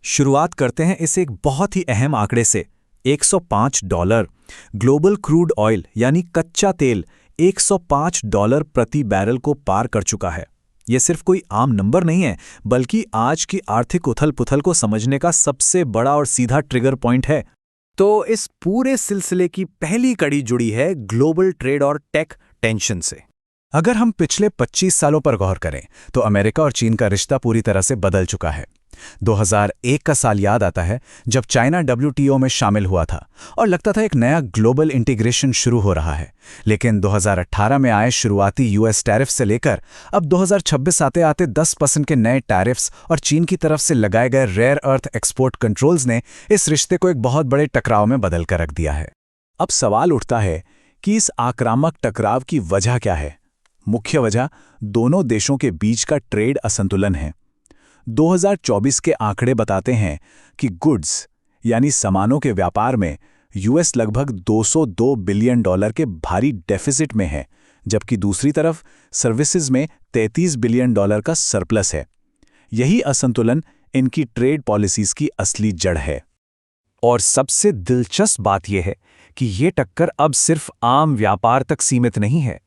शुरुआत करते हैं इस एक बहुत ही अहम आंकड़े से। $105। ग्लोबल क्रूड ऑयल यानी कच्चा तेल $105 प्रति बैरल को पार कर चुका है। यह सिर्फ कोई आम नंबर नहीं है, बल्कि आज की आर्थिक उथल-पुथल को समझने का सबसे बड़ा और सीधा ट्रिगर पॉइंट है। तो इस पूरे सिलसिले की पहली कड़ी जुड़ी है ग्लोबल ट्रेड और टेक टेंशन से। अगर हम पिछले 25 सालों पर गौर करें तो अमेरिका और चीन का रिश्ता पूरी तरह से बदल चुका है। 2001 का साल याद आता है जब चाइना WTO में शामिल हुआ था और लगता था एक नया ग्लोबल इंटीग्रेशन शुरू हो रहा है। लेकिन 2018 में आए शुरुआती US टैरिफ से लेकर अब 2026 आते आते 10% के नए टैरिफ्स और चीन की तरफ से लगाए गए रेयर अर्थ एक्सपोर्ट कंट्रोल्स ने इस रिश्ते को एक बहुत बड़े टकराव में बदल कर रख दिया है। अब सवाल उठता है कि इस आक्रामक टकराव की वजह क्या है। मुख्य वजह दोनों देशों के बीच का ट्रेड असंतुलन है। 2024 के आंकड़े बताते हैं कि गुड्स यानी सामानों के व्यापार में US लगभग $202 बिलियन के भारी डेफिसिट में है, जबकि दूसरी तरफ सर्विसेज में $33 बिलियन का सरप्लस है। यही असंतुलन इनकी ट्रेड पॉलिसीज की असली जड़ है। और सबसे दिलचस्प बात यह है कि ये टक्कर अब सिर्फ आम व्यापार तक सीमित नहीं है।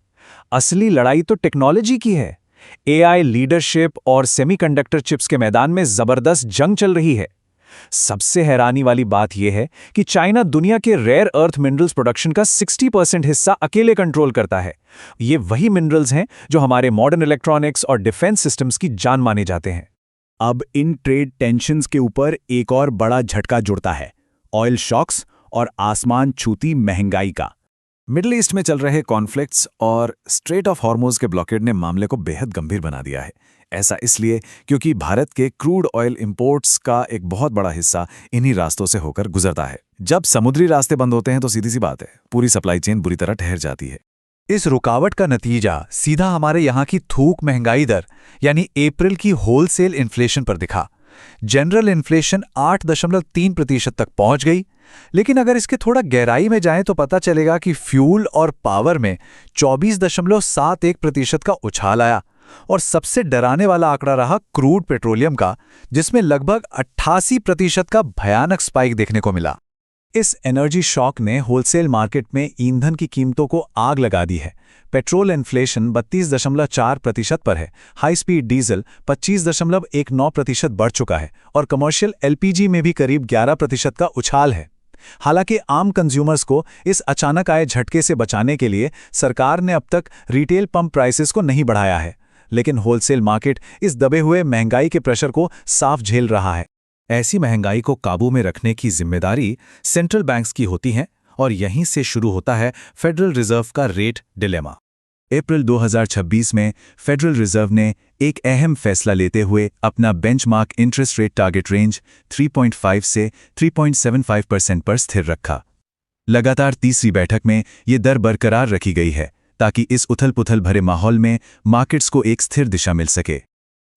असली लड़ाई तो टेक्नोलॉजी की है। AI लीडरशिप और सेमीकंडक्टर चिप्स के मैदान में जबरदस्त जंग चल रही है। सबसे हैरानी वाली बात यह है कि चाइना दुनिया के रेयर अर्थ मिनरल्स प्रोडक्शन का 60% हिस्सा अकेले कंट्रोल करता है। ये वही मिनरल्स हैं जो हमारे मॉडर्न इलेक्ट्रॉनिक्स और डिफेंस सिस्टम्स की जान माने जाते हैं। अब इन ट्रेड टेंशन्स के ऊपर एक और बड़ा झटका जुड़ता है, ऑयल शॉक्स और आसमान छूती महंगाई का। मिडिल ईस्ट में चल रहे कॉन्फ्लिक्ट्स और स्ट्रेट ऑफ हॉर्मुज़ के ब्लॉकेड ने मामले को बेहद गंभीर बना दिया है। ऐसा इसलिए क्योंकि भारत के क्रूड ऑयल इंपोर्ट्स का एक बहुत बड़ा हिस्सा इन्हीं रास्तों से होकर गुजरता है। जब समुद्री रास्ते बंद होते हैं तो सीधी सी बात है, पूरी सप्लाई चेन बुरी तरह ठहर जाती है। इस रुकावट का नतीजा सीधा हमारे यहाँ की थोक महंगाई दर यानी अप्रैल की होलसेल इन्फ्लेशन पर दिखा। जनरल इन्फ्लेशन 8.3% तक पहुंच गई, लेकिन अगर इसके थोड़ा गहराई में जाएं तो पता चलेगा कि फ्यूल और पावर में 24.71% का उछाल आया। और सबसे डराने वाला आंकड़ा रहा क्रूड पेट्रोलियम का, जिसमें लगभग 88% का भयानक स्पाइक देखने को मिला। इस एनर्जी शॉक ने होलसेल मार्केट में ईंधन की कीमतों को आग लगा दी है। पेट्रोल इन्फ्लेशन 32.4% पर है, हाई स्पीड डीजल 25.19% बढ़ चुका है और कमर्शियल LPG में भी करीब 11% का उछाल है। हालांकि आम कंज्यूमर्स को इस अचानक आए झटके से बचाने के लिए सरकार ने अब तक रिटेल पंप प्राइसेस को नहीं बढ़ाया है, लेकिन होलसेल मार्केट इस दबे हुए महंगाई के प्रेशर को साफ झेल रहा है। ऐसी महंगाई को काबू में रखने की जिम्मेदारी सेंट्रल बैंक्स की होती है और यहीं से शुरू होता है फेडरल रिजर्व का रेट डिलेमा। अप्रैल 2026 में फेडरल रिजर्व ने एक अहम फैसला लेते हुए अपना benchmark interest rate target range 3.5 से 3.75% पर स्थिर रखा। लगातार तीसरी बैठक में ये दर बरकरार रखी गई है ताकि इस उथल-पुथल भरे माहौल में मार्केट्स को एक स्थिर दिशा मिल सके।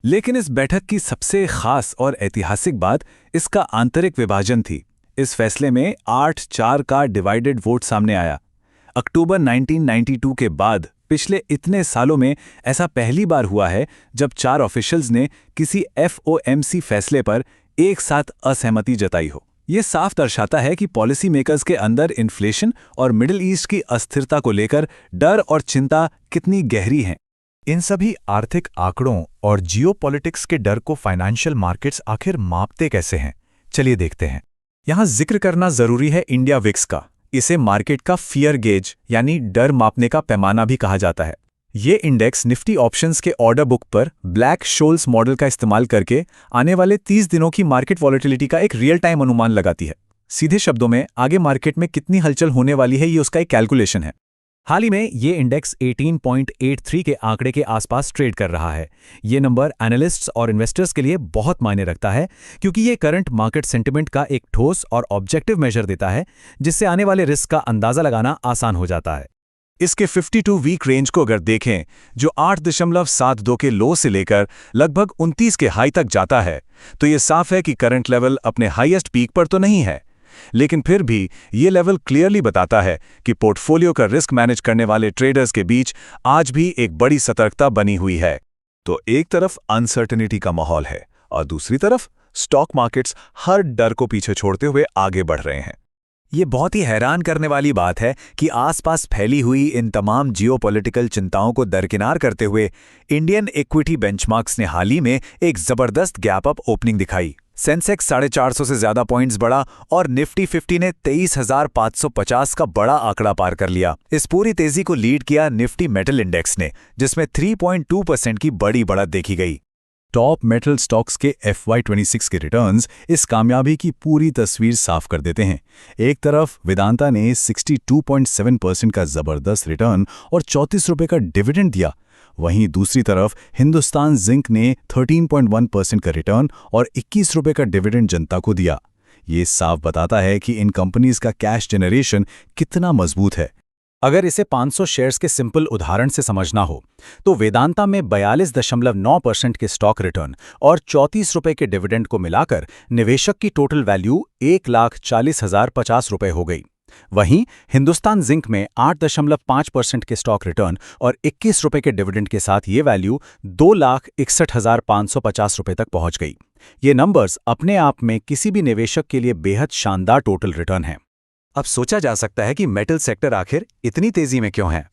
लेकिन इस बैठक की सबसे खास और ऐतिहासिक बात इसका आंतरिक विभाजन थी। इस फैसले में 8-4 का डिवाइडेड वोट सामने आया। अक्टूबर 1992 के बाद पिछले इतने सालों में ऐसा पहली बार हुआ है जब 4 ऑफिशियल्स ने किसी FOMC फैसले पर एक साथ असहमति जताई हो। ये साफ दर्शाता है कि पॉलिसी मेकर्स के अंदर इन्फ्लेशन और मिडिल ईस्ट की अस्थिरता को लेकर डर और चिंता कितनी गहरी हैं। इन सभी आर्थिक आंकड़ों और जियोपॉलिटिक्स के डर को फाइनेंशियल मार्केट्स आखिर मापते कैसे हैं, चलिए देखते हैं। यहाँ जिक्र करना जरूरी है इंडिया विक्स का। इसे मार्केट का फियर गेज यानी डर मापने का पैमाना भी कहा जाता है। ये इंडेक्स निफ्टी ऑप्शंस के ऑर्डर बुक पर ब्लैक शोल्स मॉडल का इस्तेमाल करके आने वाले 30 दिनों की मार्केट वॉलेटिलिटी का एक रियल टाइम अनुमान लगाती है। सीधे शब्दों में आगे मार्केट में कितनी हलचल होने वाली है, ये उसका एक कैलकुलेशन है। हाल ही में ये इंडेक्स 18.83 के आंकड़े के आसपास ट्रेड कर रहा है। ये नंबर एनालिस्ट्स और इन्वेस्टर्स के लिए बहुत मायने रखता है, क्योंकि ये करंट मार्केट सेंटिमेंट का एक ठोस और ऑब्जेक्टिव मेजर देता है, जिससे आने वाले रिस्क का अंदाजा लगाना आसान हो जाता है। इसके 52 वीक रेंज को अगर देखें, जो 8.72 के लो से लेकर लगभग 29 के हाई तक जाता है, तो ये साफ है कि करंट लेवल अपने हाईएस्ट पीक पर तो नहीं है, लेकिन फिर भी ये लेवल क्लियरली बताता है कि पोर्टफोलियो का रिस्क मैनेज करने वाले ट्रेडर्स के बीच आज भी एक बड़ी सतर्कता बनी हुई है। तो एक तरफ अनसर्टेनिटी का माहौल है और दूसरी तरफ स्टॉक मार्केट्स हर डर को पीछे छोड़ते हुए आगे बढ़ रहे हैं। ये बहुत ही हैरान करने वाली बात है कि आसपास फैली हुई इन तमाम जियोपॉलिटिकल चिंताओं को दरकिनार करते हुए इंडियन इक्विटी बेंचमार्क्स ने हाल ही में एक जबरदस्त गैप अप ओपनिंग दिखाई। सेंसेक्स 450 से ज्यादा पॉइंट्स बढ़ा और निफ्टी 50 ने 23,550 का बड़ा आंकड़ा पार कर लिया। इस पूरी तेजी को लीड किया निफ्टी मेटल इंडेक्स ने, जिसमें 3.2% की बड़ी बढ़त देखी गई। टॉप मेटल स्टॉक्स के FY26 के रिटर्न्स इस कामयाबी की पूरी तस्वीर साफ कर देते हैं। एक तरफ वेदांता ने 62.7% का जबरदस्त रिटर्न और 34 रुपये का डिविडेंड दिया, वहीं दूसरी तरफ हिंदुस्तान जिंक ने 13.1% का रिटर्न और 21 रुपये का डिविडेंड जनता को दिया। ये साफ बताता है कि इन कंपनीज का कैश जनरेशन कितना मजबूत है। अगर इसे 500 शेयर्स के सिंपल उदाहरण से समझना हो तो वेदांता में 42.9% के स्टॉक रिटर्न और 34 रुपये के डिविडेंड को मिलाकर निवेशक की टोटल वैल्यू 1,40,050 रुपये हो गई। वहीं हिंदुस्तान जिंक में 8.5% के स्टॉक रिटर्न और 21 रुपये के डिविडेंड के साथ ये वैल्यू 2,61,550 रुपये तक पहुंच गई। ये नंबर्स अपने आप में किसी भी निवेशक के लिए बेहद शानदार टोटल रिटर्न है। अब सोचा जा सकता है कि मेटल सेक्टर आखिर इतनी तेजी में क्यों है।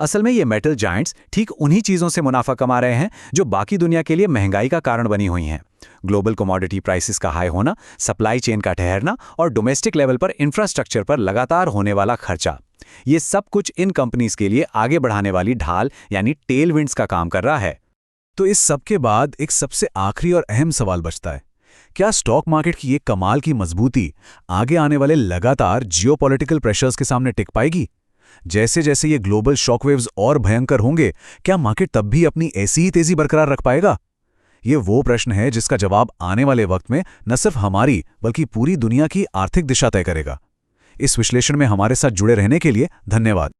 असल में ये मेटल जायंट्स ठीक उन्हीं चीज़ों से मुनाफा कमा रहे हैं जो बाकी दुनिया के लिए महंगाई का कारण बनी हुई हैं। ग्लोबल कमोडिटी प्राइसेस का हाई होना, सप्लाई चेन का ठहरना और डोमेस्टिक लेवल पर इंफ्रास्ट्रक्चर पर लगातार होने वाला खर्चा, ये सब कुछ इन कंपनीज के लिए आगे बढ़ाने वाली ढाल यानी टेल विंड्स का काम कर रहा है। तो इस सब के बाद एक सबसे आखिरी और अहम सवाल बचता है, क्या स्टॉक मार्केट की ये कमाल की मजबूती आगे आने वाले लगातार जियोपॉलिटिकल प्रेशर्स के सामने टिक पाएगी? जैसे जैसे ये ग्लोबल शॉकवेव्स और भयंकर होंगे, क्या मार्केट तब भी अपनी ऐसी ही तेजी बरकरार रख पाएगा? ये वो प्रश्न है जिसका जवाब आने वाले वक्त में न सिर्फ हमारी बल्कि पूरी दुनिया की आर्थिक दिशा तय करेगा। इस विश्लेषण में हमारे साथ जुड़े रहने के लिए धन्यवाद।